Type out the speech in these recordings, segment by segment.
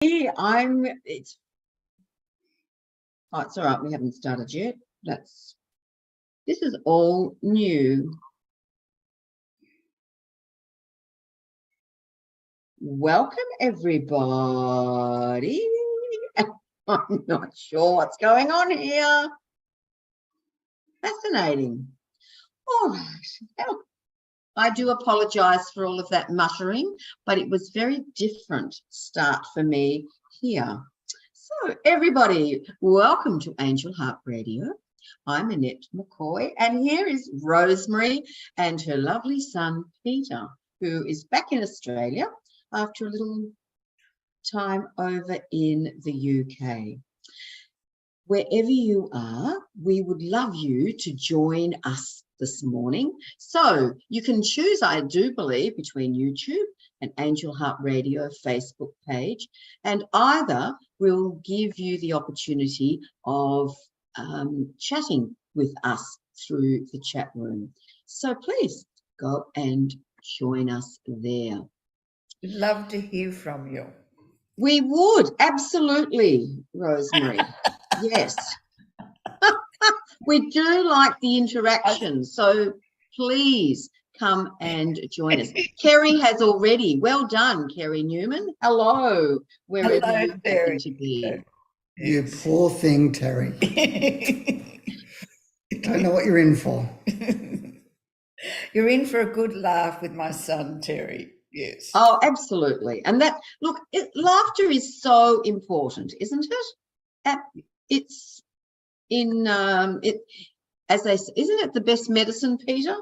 It's all right, we haven't started yet. This is all new. Welcome, everybody. I'm not sure what's going on here. Fascinating. All right. I do apologise for all of that muttering, but it was very different start for me here. So, everybody, welcome to Angel Heart Radio. I'm Annette McCoy, and here is Rosemary and her lovely son, Peter, who is back in Australia after a little time over in the UK. Wherever you are, we would love you to join us this morning. So you can choose, I do believe, between YouTube and Angel Heart Radio Facebook page, and either will give you the opportunity of chatting with us through the chat room. So please go and join us there. We'd love to hear from you. We would, absolutely, Rosemary. Yes. We do like the interaction, so please come and join us. Kerry has already. Well done, Kerry Newman. Hello, wherever you happen to be. You poor thing, Terry. You don't know what you're in for. You're in for a good laugh with my son, Terry. Yes. Oh, absolutely. And that, look, laughter is so important, isn't it? It's in as they say, isn't it the best medicine, Peter?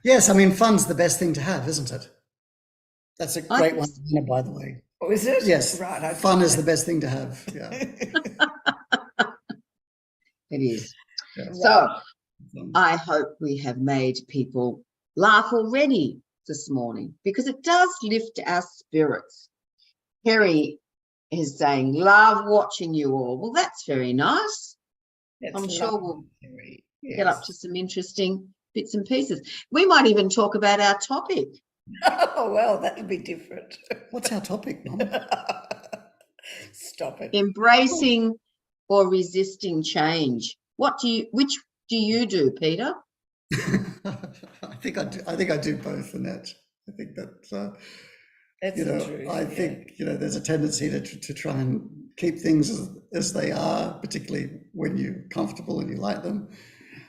Yes, I mean, fun's the best thing to have, isn't it? That's a great one, by the way. Oh, is it? Yes, right. Fun is the best thing to have. Yeah. It is. Yeah. So I hope we have made people laugh already this morning, because it does lift our spirits. Kerry is saying, love watching you all. Well, that's very nice. I'm sure we'll get up to some interesting bits and pieces. We might even talk about our topic. Oh, well, that'll be different. What's our topic, Mum? Stop it. Embracing or resisting change. Which do you do, Peter? I think I do both, Annette. I think that that's true. I think there's a tendency to try and keep things as they are, particularly when you're comfortable and you like them,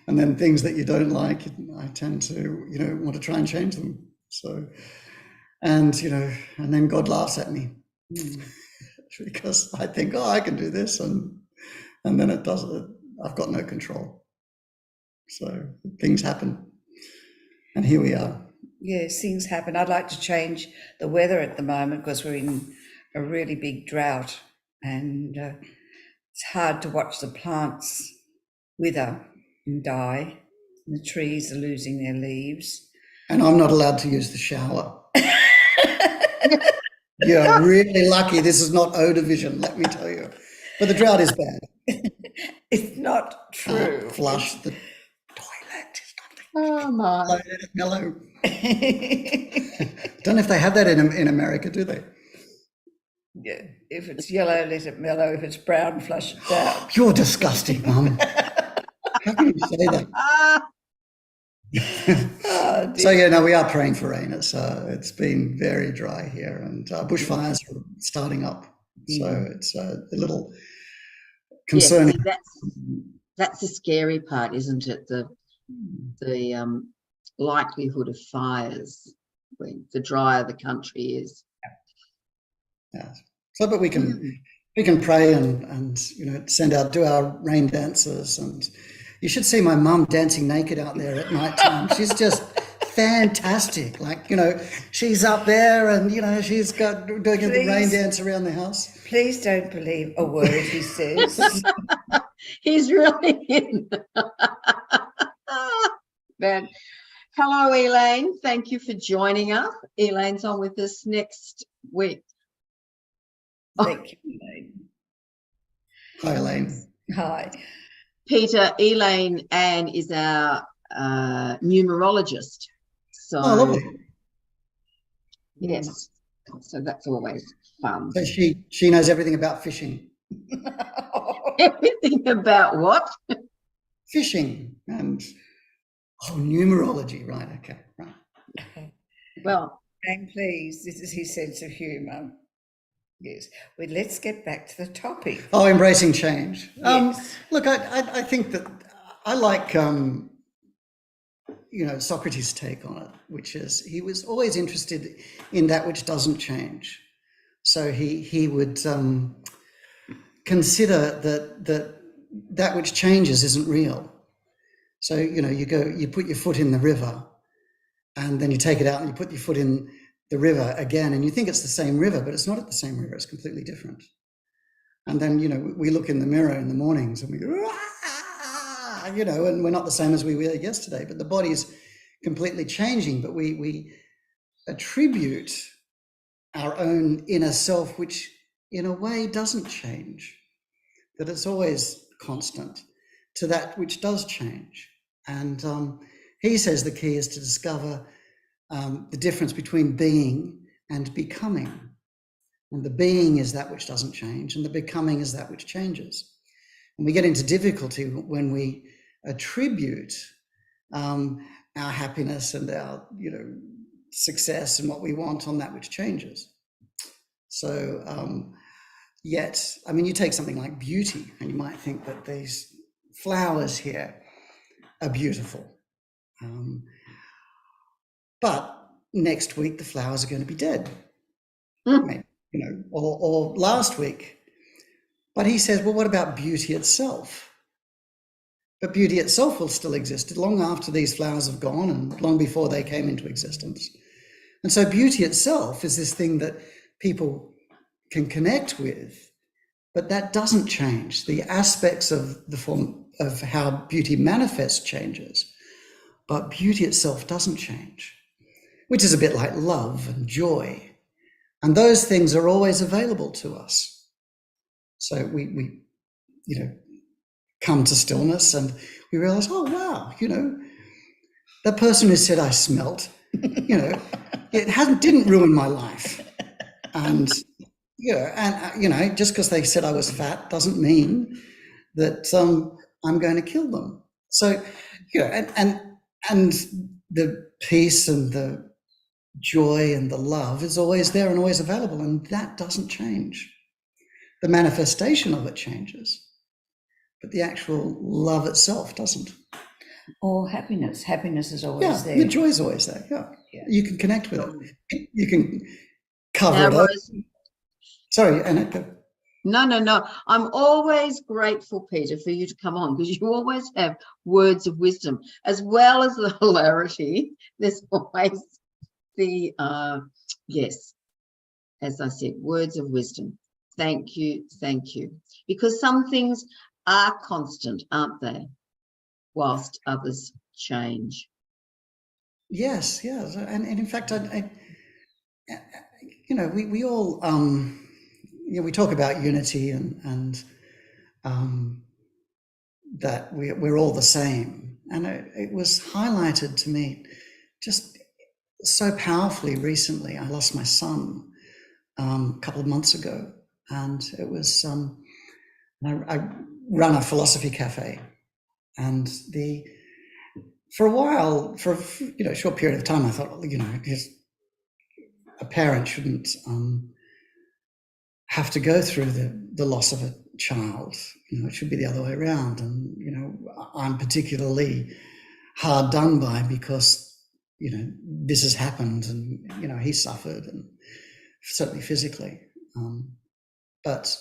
and then things that you don't like, I tend to want to try and change them. So, and then God laughs at me because I think, I can do this, and then it doesn't. I've got no control. So things happen, and here we are. Yes, things happen. I'd like to change the weather at the moment because we're in a really big drought, and it's hard to watch the plants wither and die. The trees are losing their leaves. And I'm not allowed to use the shower. You're really lucky this is not odour vision, let me tell you. But the drought is bad. It's not true. Flush the toilet. Oh, my. Mellow. Don't know if they have that in America, do they? Yeah. If it's yellow, let it mellow. If it's brown, flush it down. You're disgusting, Mum. How can you say that? Oh, so we are praying for rain. It's been very dry here, and bushfires are starting up. So it's a little concerning. Yes, that's the scary part, isn't it? The likelihood of fires when the drier the country is. Yeah. So, but we can pray and do our rain dances, and you should see my mum dancing naked out there at night time. She's just fantastic. Like, she's up there and, she's doing the rain dance around the house. Please don't believe a word he says. He's really in. Man. Hello, Elaine. Thank you for joining us. Elaine's on with us next week. Thank you, Elaine. Hi, Elaine. Hi. Peter, Elaine Ann is our numerologist. So, lovely. Yes. So that's always fun. So she knows everything about fishing. Everything about what? Fishing and numerology, right? Okay, right. Well, And please, this is his sense of humour. Yes. Well, let's get back to the topic. Oh, embracing change. Yes. Look, I think that I like Socrates' take on it, which is he was always interested in that which doesn't change. So he would consider that which changes isn't real. So you put your foot in the river, and then you take it out and you put your foot in the river again, and you think it's the same river, but it's not the same river. It's completely different. And then we look in the mirror in the mornings and we go, and we're not the same as we were yesterday. But the body's completely changing. But we attribute our own inner self, which in a way doesn't change, that it's always constant, to that which does change. And he says the key is to discover the difference between being and becoming. And the being is that which doesn't change, and the becoming is that which changes. And we get into difficulty when we attribute our happiness and our success and what we want on that which changes. So yet, I mean, you take something like beauty, and you might think that these flowers here are beautiful. But next week, the flowers are going to be dead, maybe, or last week. But he says, well, what about beauty itself? But beauty itself will still exist long after these flowers have gone and long before they came into existence. And so beauty itself is this thing that people can connect with, but that doesn't change. The aspects of the form of how beauty manifests changes, but beauty itself doesn't change, which is a bit like love and joy. And those things are always available to us. So we come to stillness and we realize, oh, wow, that person who said I smelt, it didn't ruin my life. And, just because they said I was fat doesn't mean that I'm going to kill them. So, and the peace and the joy and the love is always there and always available, and that doesn't change. The manifestation of it changes, but the actual love itself doesn't. Or happiness. Happiness is always there. The joy is always there. Yeah. You can connect with it. You can cover now, it up. Rose, Sorry, Annette. Go. No. I'm always grateful, Peter, for you to come on, because you always have words of wisdom as well as the hilarity. There's always the yes, as I said, words of wisdom. Thank you, because some things are constant, aren't they, whilst others change. Yes, and in fact, we all we talk about unity and that we're all the same, and it was highlighted to me just so powerfully recently. I lost my son a couple of months ago, and it was I run a philosophy cafe, and for a while, for a short period of time, I thought, a parent shouldn't have to go through the loss of a child. It should be the other way around. And I'm particularly hard done by because this has happened, and he suffered, and certainly physically. But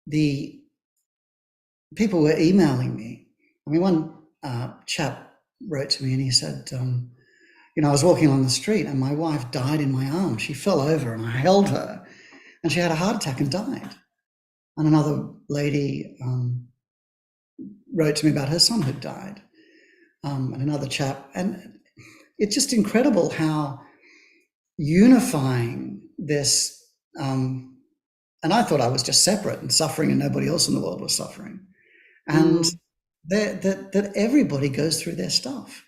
the people were emailing me. I mean, one chap wrote to me and he said, I was walking along the street and my wife died in my arms. She fell over and I held her and she had a heart attack and died. And another lady wrote to me about her son who died, and another chap. And it's just incredible how unifying this, and I thought I was just separate and suffering and nobody else in the world was suffering. And that everybody goes through their stuff.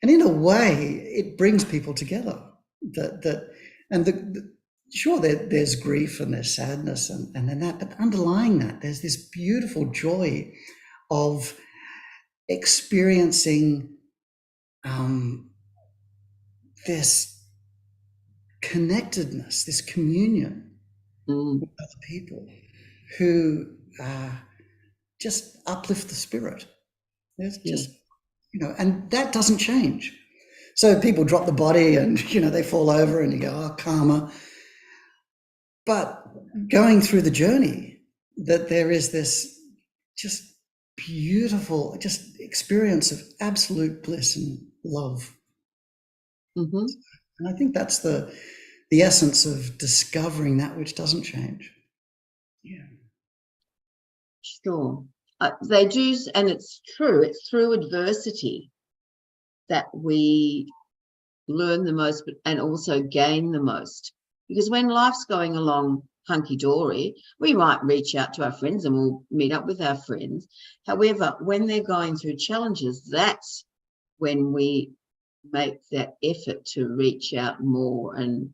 And in a way, it brings people together. And sure, there's grief and there's sadness and then that, but underlying that, there's this beautiful joy of experiencing this connectedness, this communion with other people who just uplift the spirit. There's just, and that doesn't change. So people drop the body and, they fall over and you go, oh, karma. But going through the journey, that there is this just beautiful, just experience of absolute bliss and love. Mm-hmm. And I think that's the essence of discovering that which doesn't change. Yeah. Sure. They do, and it's true. It's through adversity that we learn the most and also gain the most. Because when life's going along hunky-dory, we might reach out to our friends and we'll meet up with our friends. However, when they're going through challenges, that's when we make that effort to reach out more and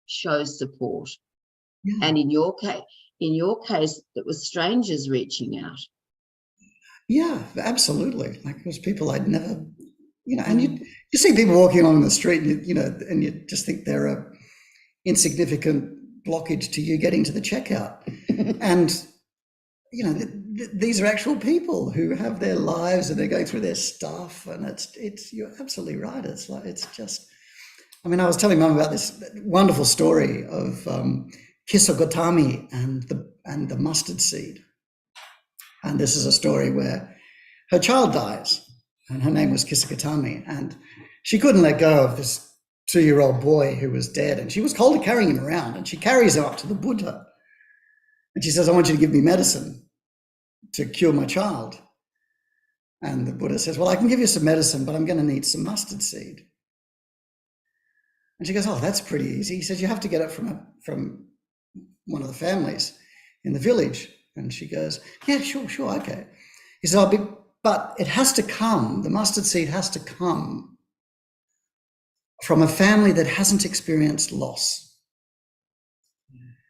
show support. Yeah. And in your case, it was strangers reaching out. Yeah, absolutely. Like it was people I'd never, and you see people walking along the street, and you just think they're a insignificant blockage to you getting to the checkout. And, these are actual people who have their lives and they're going through their stuff. And it's you're absolutely right. It's like, it's just, I was telling Mum about this wonderful story of Kisogotami and the mustard seed. And this is a story where her child dies and her name was Kisogotami, and she couldn't let go of this 2-year-old boy who was dead, and she was cold of carrying him around, and she carries him up to the Buddha and she says, I want you to give me medicine to cure my child. And the Buddha says, well, I can give you some medicine, but I'm going to need some mustard seed. And she goes, oh, that's pretty easy. He says, you have to get it from one of the families in the village. And she goes, yeah, sure, okay. He says, but it has to come, the mustard seed has to come from a family that hasn't experienced loss.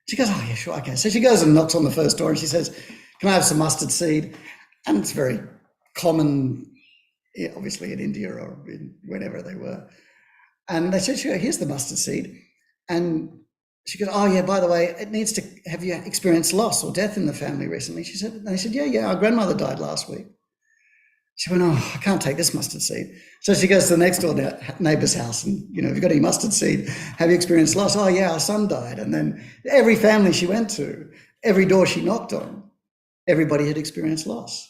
She goes, oh, yeah, sure, okay. So she goes and knocks on the first door and she says, can I have some mustard seed? And it's very common, obviously in India or wherever they were. And they said, sure, here's the mustard seed. And she goes, oh, yeah, by the way, it needs to, have you experienced loss or death in the family recently? She said, and they said, yeah, our grandmother died last week. She went, oh, I can't take this mustard seed. So she goes to the next door neighbour's house and, have you got any mustard seed? Have you experienced loss? Oh, yeah, our son died. And then every family she went to, every door she knocked on, everybody had experienced loss.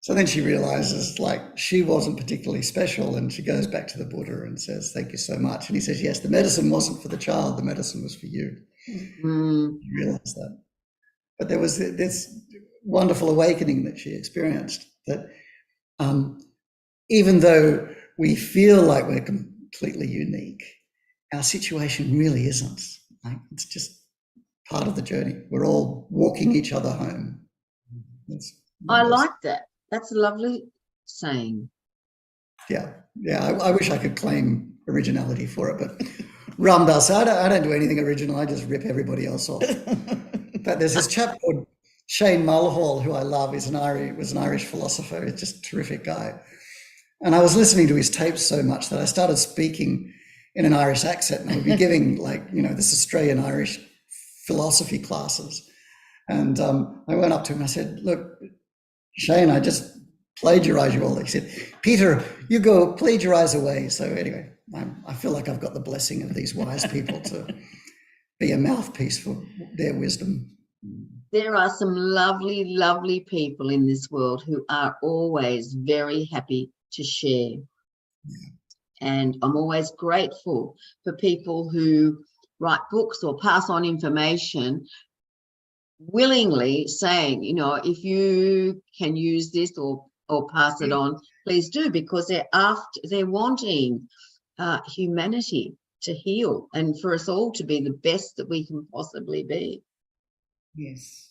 So then she realizes like she wasn't particularly special, and she goes back to the Buddha and says, thank you so much. And he says, yes, the medicine wasn't for the child, the medicine was for you. You realize that. But there was this wonderful awakening that she experienced, that even though we feel like we're completely unique, our situation really isn't. Like, it's just part of the journey. We're all walking each other home. I like that. That's a lovely saying. Yeah. I wish I could claim originality for it, but Ram Dass, I don't do anything original. I just rip everybody else off. But there's this chap called Shane Mulhall, who I love. Was an Irish philosopher. He's just a terrific guy. And I was listening to his tapes so much that I started speaking in an Irish accent, and I would be giving this Australian Irish philosophy classes. And I went up to him and I said, look, Shane, I just plagiarize you all. He said, Peter, you go plagiarize away. So anyway, I feel like I've got the blessing of these wise people to be a mouthpiece for their wisdom. There are some lovely, lovely people in this world who are always very happy to share. Yeah. And I'm always grateful for people who write books or pass on information, willingly saying, if you can use this or pass it on, please do, because they're wanting humanity to heal and for us all to be the best that we can possibly be. Yes,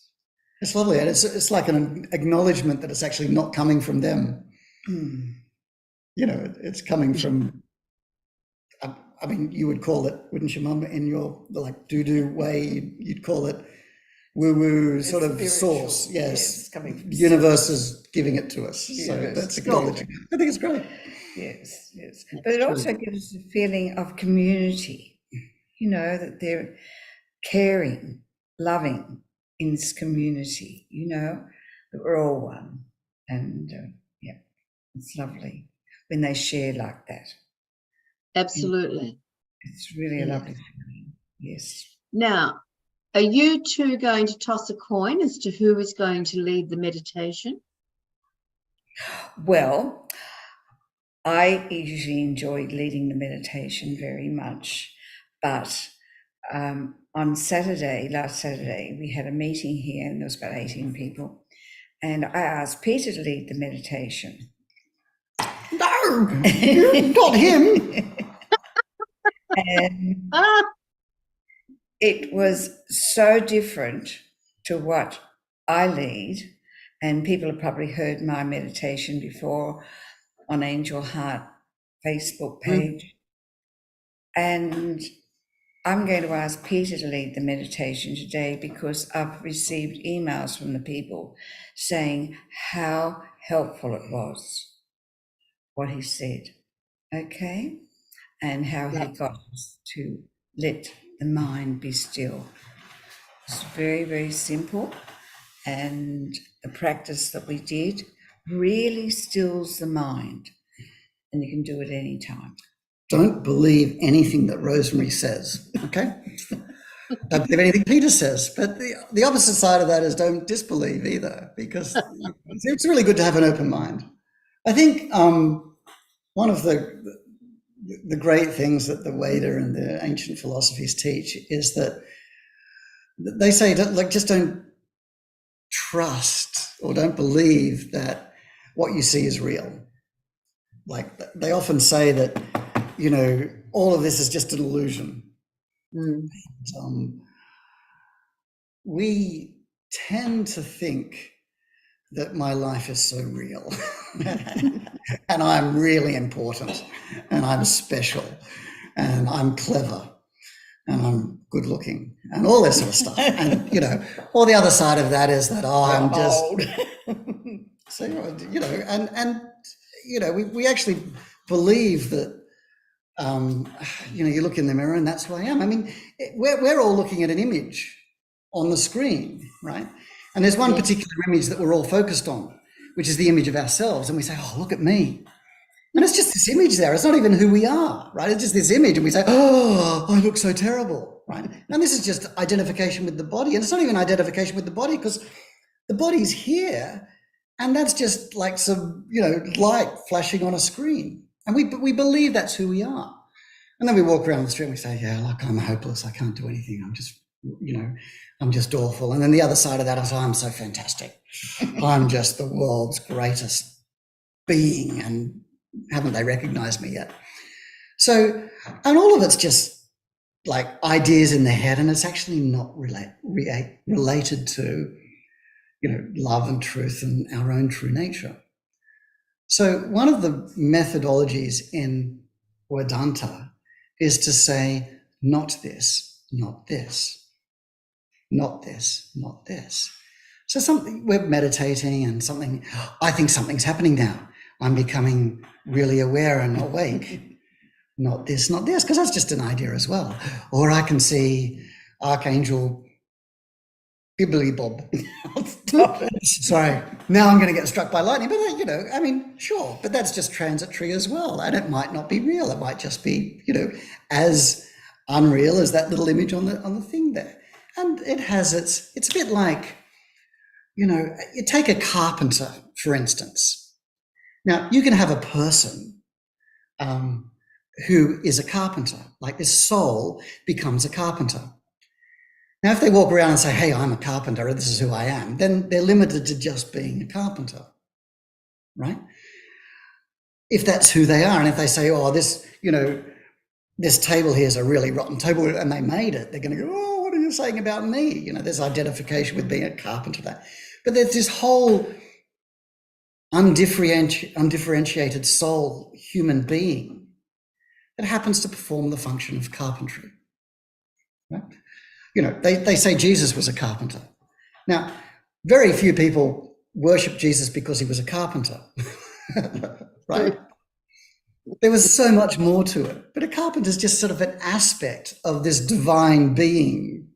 it's lovely, and it's like an acknowledgement that it's actually not coming from them. It's coming from I mean, you would call it, wouldn't you, Mum, in your like doo-doo way, you'd call it woo-woo sort of spiritual, source. yes, coming from The universe is giving it to us. So Universe that's is giving acknowledging. I think it's great. Yes, yes. That's But it true. also gives a feeling of community, you know, that they're caring, loving in this community, you know, that we're all one. And yeah, it's lovely when they share like that. Absolutely. It's really a Yes. lovely feeling. Yes. Now, are you two going to toss a coin as to who is going to lead the meditation? Well, I usually enjoy leading the meditation very much, but on Saturday, last Saturday, we had a meeting here and there was about 18 people, and I asked Peter to lead the meditation. No, not him. And Ah, it was so different to what I lead, and people have probably heard my meditation before on Angel Heart Facebook page. And I'm going to ask Peter to lead the meditation today because I've received emails from the people saying how helpful it was, what he said, okay? And how he got us to let the mind be still. It's very, very simple. And the practice that we did really stills the mind. And you can do it anytime. Don't believe anything that Rosemary says, okay? Don't believe anything Peter says. But the opposite side of that is don't disbelieve either, because it's really good to have an open mind. I think one of the great things that the Veda and the ancient philosophies teach is that they say, just don't trust or don't believe that what you see is real. Like they often say that, you know, all of this is just an illusion. We tend to think that my life is so real and I'm really important and I'm special and I'm clever and I'm good looking and all this sort of stuff. And, you know, all the other side of that is that, oh, I'm just, old. so, you know, and you know, we actually believe that, you know, you look in the mirror and that's who I am. I mean, we're all looking at an image on the screen, right? And there's one particular image that we're all focused on, which is the image of ourselves. And we say, oh, look at me. And it's just this image there. It's not even who we are, right? It's just this image. And we say, oh, I look so terrible, right? And this is just identification with the body. And it's not even identification with the body because the body's here. And that's just like some, you know, light flashing on a screen. And we believe that's who we are. And then we walk around the street and we say, yeah, like I'm hopeless. I can't do anything. I'm just, you know, I'm just awful. And then the other side of that is, oh, I'm so fantastic. I'm just the world's greatest being. And haven't they recognized me yet? So, and all of it's just like ideas in the head. And it's actually not related to, you know, love and truth and our own true nature. So one of the methodologies in Vedanta is to say, not this, not this, not this, not this. So something, we're meditating and something, I think something's happening now. I'm becoming really aware and awake. Not this, because that's just an idea as well. Or I can see Archangel Bibbly Bob. Sorry, now I'm going to get struck by lightning. But, you know, I mean, sure, but that's just transitory as well. And it might not be real. It might just be, you know, as unreal as that little image on the thing there. And it has it's a bit like, you know, you take a carpenter, for instance. Now, you can have a person who is a carpenter, like this soul becomes a carpenter. Now, if they walk around and say, hey, I'm a carpenter, or this is who I am, then they're limited to just being a carpenter, right? If that's who they are, and if they say, oh, this, you know, this table here is a really rotten table, and they made it, they're going to go, oh, what are you saying about me? You know, there's identification with being a carpenter. But there's this whole undifferentiated soul human being that happens to perform the function of carpentry. Right? You know, they say Jesus was a carpenter. Now, very few people worship Jesus because he was a carpenter, right? There was so much more to it. But a carpenter is just sort of an aspect of this divine being,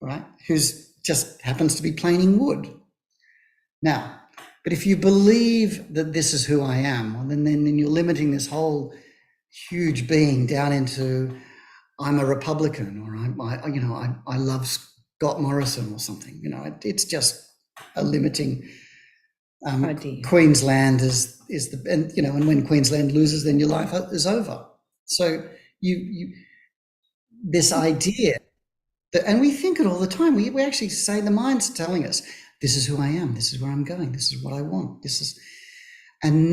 right? Who's just happens to be planing wood. Now, but if you believe that this is who I am, well, then you're limiting this whole huge being down into I'm a Republican, or I love Scott Morrison or something. You know, it's just a limiting. Queensland is the, and you know, and when Queensland loses, then your life is over. So you this idea that, and we think it all the time. We actually say the mind's telling us, this is who I am, this is where I'm going, this is what I want, this is, and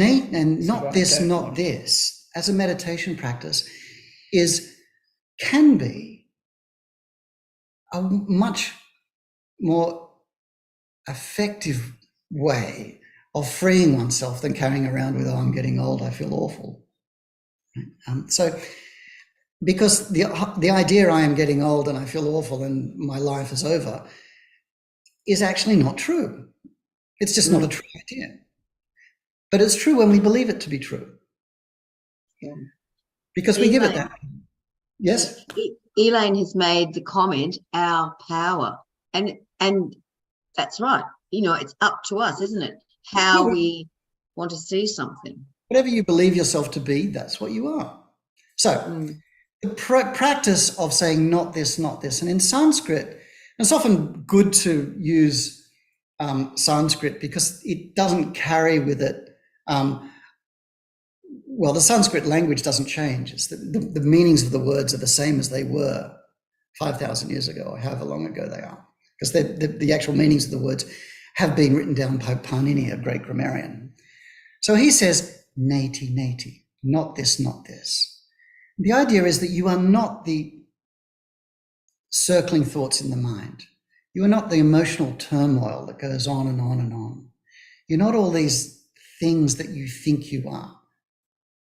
not this, not this, as a meditation practice, can be a much more effective way of freeing oneself than carrying around with, oh, I'm getting old, I feel awful. So, because the idea I am getting old and I feel awful and my life is over is actually not true. It's just not a true idea. But it's true when we believe it to be true. Yeah. Because we give it that. Yes? Elaine has made the comment, our power. And that's right. You know, it's up to us, isn't it? How we want to see something. Whatever you believe yourself to be, that's what you are. So the practice of saying not this, and in Sanskrit, it's often good to use Sanskrit because it doesn't carry with it, well, the Sanskrit language doesn't change. It's the meanings of the words are the same as they were 5,000 years ago, or however long ago they are, because the actual meanings of the words have been written down by Panini, a great grammarian. So he says, neti, neti, not this, not this. The idea is that you are not the circling thoughts in the mind. You are not the emotional turmoil that goes on and on and on. You're not all these things that you think you are.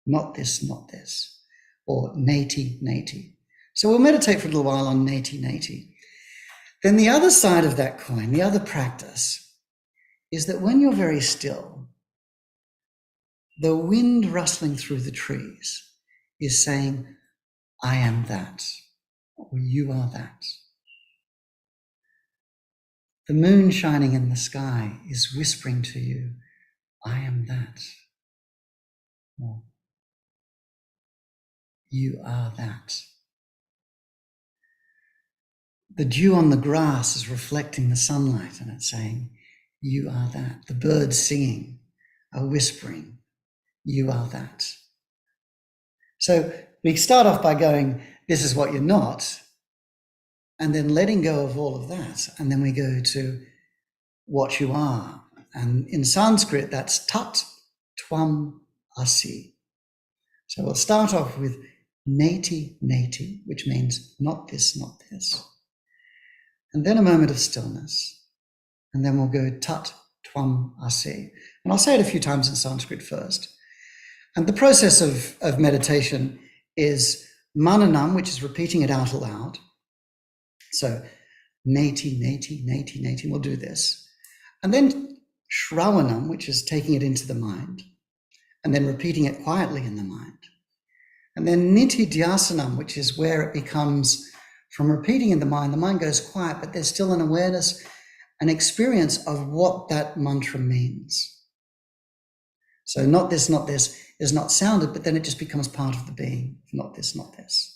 Not this, not this. Or neti, neti. So we'll meditate for a little while on neti, neti. Then the other side of that coin, the other practice, is that when you're very still, the wind rustling through the trees is saying, I am that, or you are that. The moon shining in the sky is whispering to you, I am that, or you are that. The dew on the grass is reflecting the sunlight and it's saying, you are that. The birds singing are whispering, you are that. So we start off by going, this is what you're not, and then letting go of all of that. And then we go to what you are. And in Sanskrit, that's tat tvam asi. So we'll start off with neti, neti, which means not this, not this. And then a moment of stillness. And then we'll go tat tvam asi. And I'll say it a few times in Sanskrit first. And the process of meditation is mananam, which is repeating it out aloud. So neti, neti, neti, neti, we'll do this. And then shravanam, which is taking it into the mind, and then repeating it quietly in the mind. And then nitidhyasanam, which is where it becomes, from repeating in the mind goes quiet, but there's still an awareness, an experience of what that mantra means. So not this is not sounded, but then it just becomes part of the being. Not this, not this.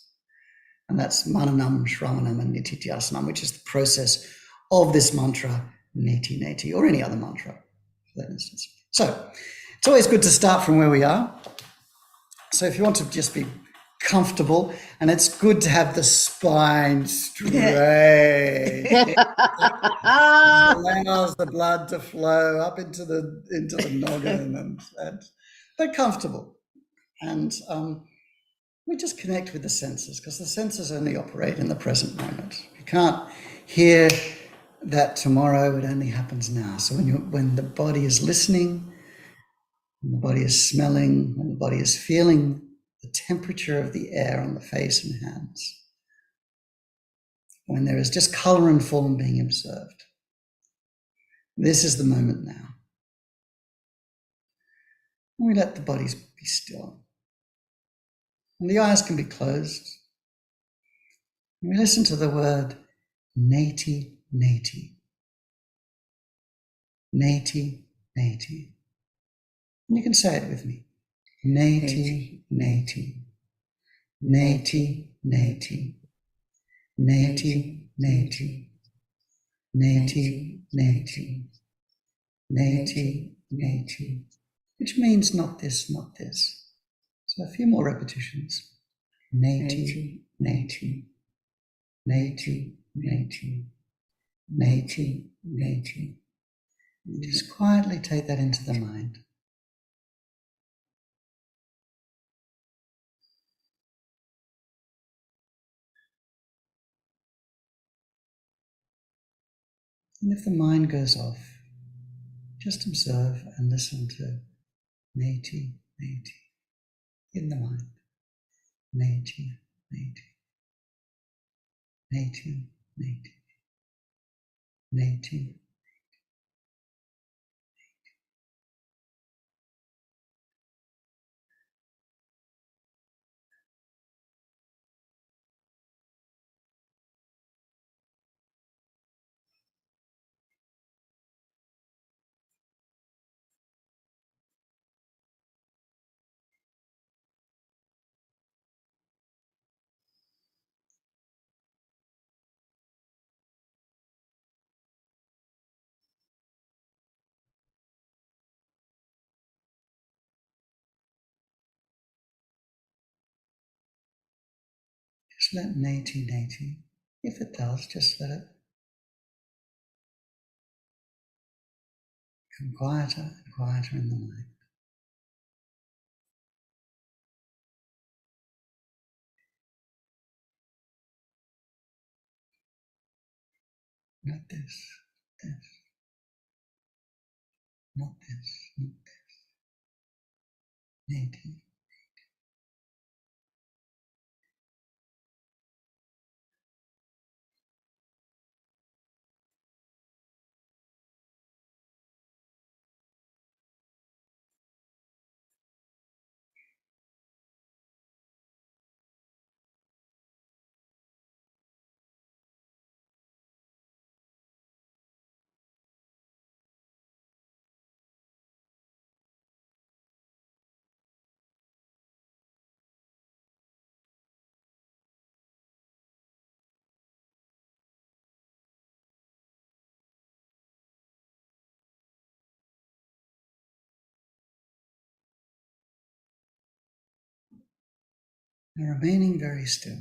And that's mananam, shravanam, and nitidhyasanam, which is the process of this mantra, neti, neti, or any other mantra, for that instance. So it's always good to start from where we are. So if you want to just be comfortable, and it's good to have the spine straight. It allows the blood to flow up into the noggin, and but comfortable. And we just connect with the senses, because the senses only operate in the present moment. You can't hear that tomorrow, it only happens now. So when the body is listening, when the body is smelling, when the body is feeling, the temperature of the air on the face and hands, when there is just colour and form being observed. This is the moment now. And we let the bodies be still. And the eyes can be closed. And we listen to the word nati, nati. Nati, nati. And you can say it with me. Nati, nati. Nati, nati. Nati, nati. Nati, nati. Nati, nati. Which means not this, not this. So a few more repetitions. Nati, nati. Nati, nati. Nati, nati. Just quietly take that into the mind. And if the mind goes off, just observe and listen to nati, nati in the mind. Nati, nati. Nati, nati. Nati. Just let nati, nati. If it does, just let it become quieter and quieter in the mind. Not this, this, not this, not this. Nati. Now remaining very still.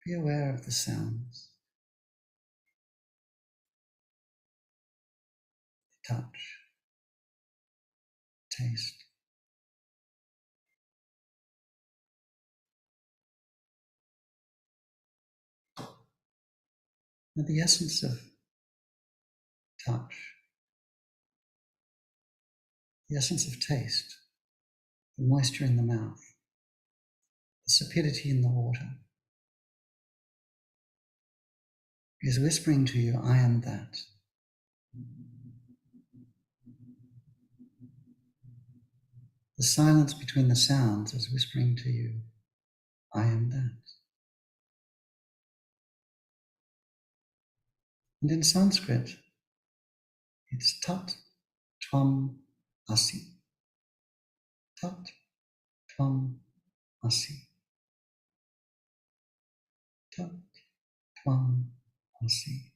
Be aware of the sounds, the touch, taste. Now the essence of touch, the essence of taste, the moisture in the mouth, the sapidity in the water, is whispering to you, I am that. The silence between the sounds is whispering to you, I am that. And in Sanskrit, it's tat tvam asi. Tat tvam asi. Tat tvam asi.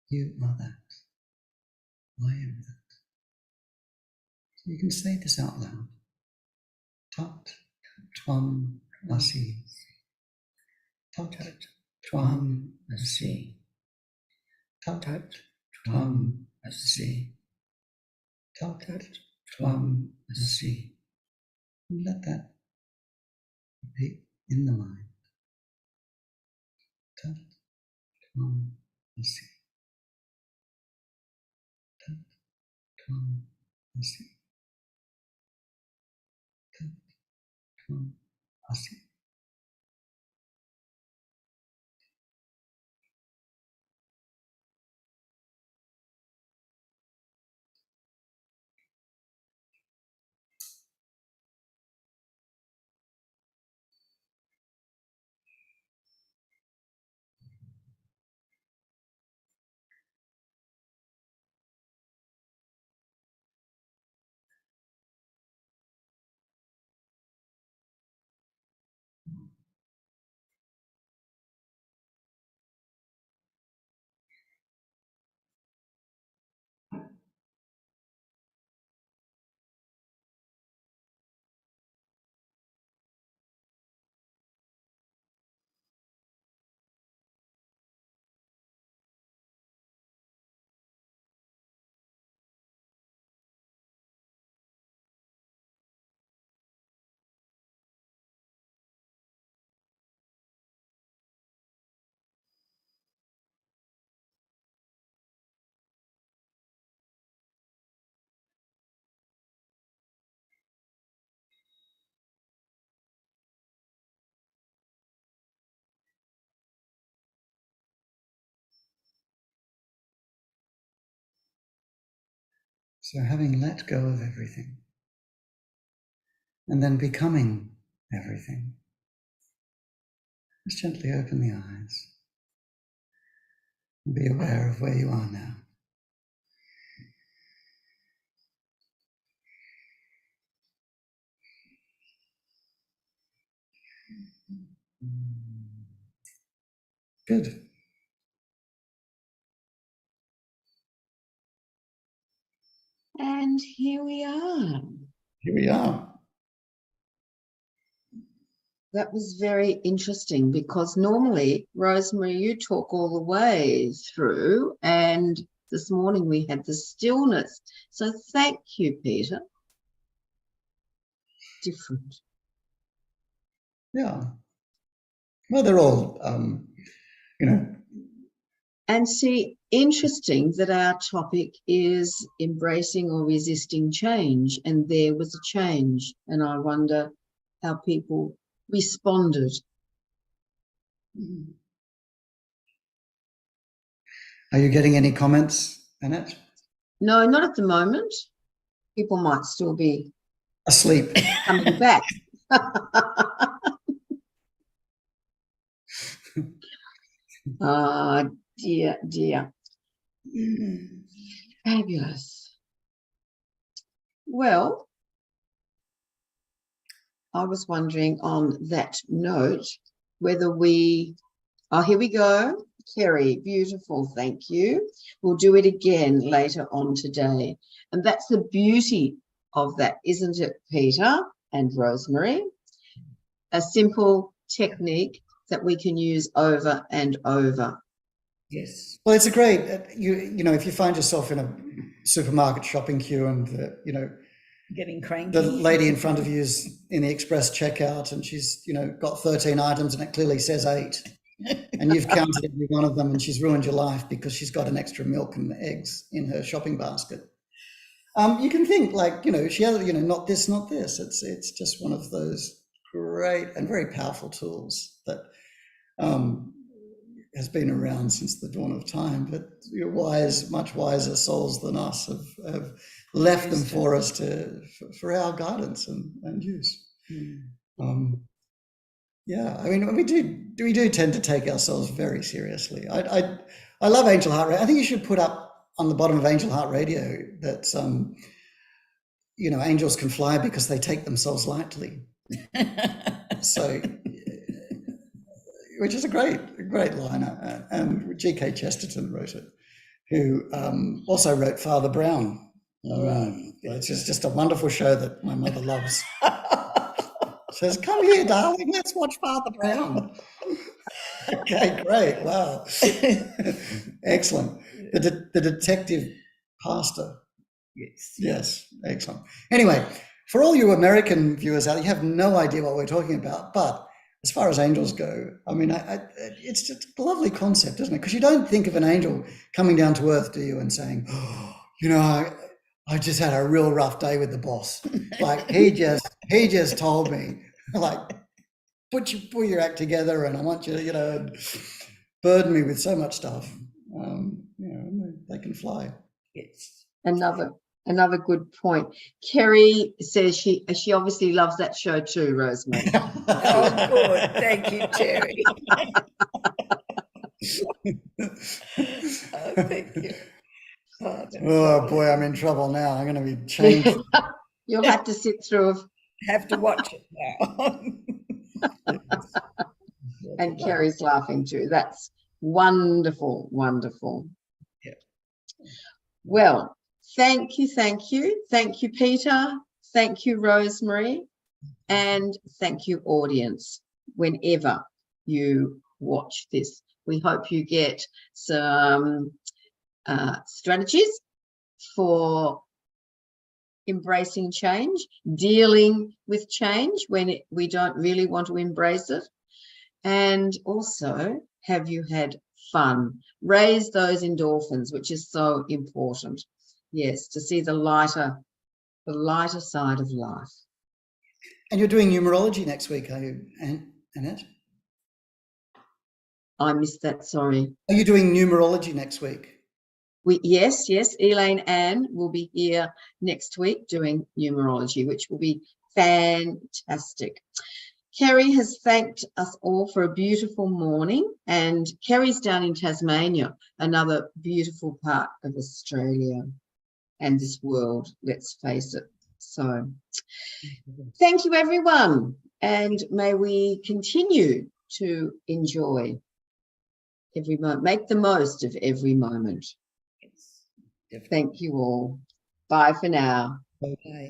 You are that. I am that. So you can say this out loud. Tat tvam asi. Tat tvam asi. Tat tvam asi. Tat tvam asi. And let that be in the mind. Tat tvam asi. Come, así. Come, así. So having let go of everything and then becoming everything, just gently open the eyes and be aware of where you are now. Good. And here we are. Here we are. That was very interesting because normally, Rosemary, you talk all the way through, and this morning we had the stillness. So thank you, Peter. Different. Yeah. Well, they're all, you know. And see, interesting that our topic is embracing or resisting change, and there was a change, and I wonder how people responded. Are you getting any comments, Annette? No, not at the moment. People might still be Asleep. coming back. Ah, dear, dear. Fabulous. Well, I was wondering on that note whether we, oh, here we go. Kerry, beautiful, thank you. We'll do it again later on today. And that's the beauty of that, isn't it, Peter and Rosemary? A simple technique that we can use over and over. Yes. Well, it's a great, you know, if you find yourself in a supermarket shopping queue and, you know, Getting cranky. the lady in front of you is in the express checkout and she's, you know, got 13 items and it clearly says 8. And you've counted every one of them and she's ruined your life because she's got an extra milk and eggs in her shopping basket. You can think like, you know, she has, you know, not this, not this. It's just one of those great and very powerful tools that has been around since the dawn of time, but your wise, much wiser souls than us have left them for us for our guidance and use. Yeah, I mean, we do tend to take ourselves very seriously. I love Angel Heart Radio. I think you should put up on the bottom of Angel Heart Radio that you know, angels can fly because they take themselves lightly. So, which is a great line, and G.K. Chesterton wrote it, who also wrote Father Brown. It's just a wonderful show that my mother loves. Says, "Come here, darling, let's watch Father Brown." Okay, great, wow, excellent. The detective pastor. Yes, excellent. Anyway, for all you American viewers out there, you have no idea what we're talking about, but as far as angels go, I mean, it's just a lovely concept, isn't it? Because you don't think of an angel coming down to earth, do you, and saying, oh, you know, I just had a real rough day with the boss. Like he just told me, like, pull your act together, and I want you to, and burden me with so much stuff. They can fly. Yes. Another good point. Kerry says she obviously loves that show too, Rosemary. Oh, good. Thank you, Terry. Oh, thank you. Oh, that's Oh lovely. boy, I'm in trouble now. I'm going to be changed. You'll have to sit through Have to watch it now. and Kerry's laughing too. That's wonderful, wonderful. Yeah. Well, thank you, Peter. Thank you, Rosemary, and thank you, audience. Whenever you watch this, we hope you get some strategies for embracing change, dealing with change when we don't really want to embrace it. And also, have you had fun? Raise those endorphins, which is so important. Yes, to see the lighter side of life. And you're doing numerology next week, are you, Annette? I missed that, sorry. Are you doing numerology next week? Yes, Elaine Ann will be here next week doing numerology, which will be fantastic. Kerry has thanked us all for a beautiful morning, and Kerry's down in Tasmania, another beautiful part of Australia and this world, let's face it. So thank you, everyone, and may we continue to enjoy every moment, make the most of every moment. Yes. Thank you all. Bye for now. Bye.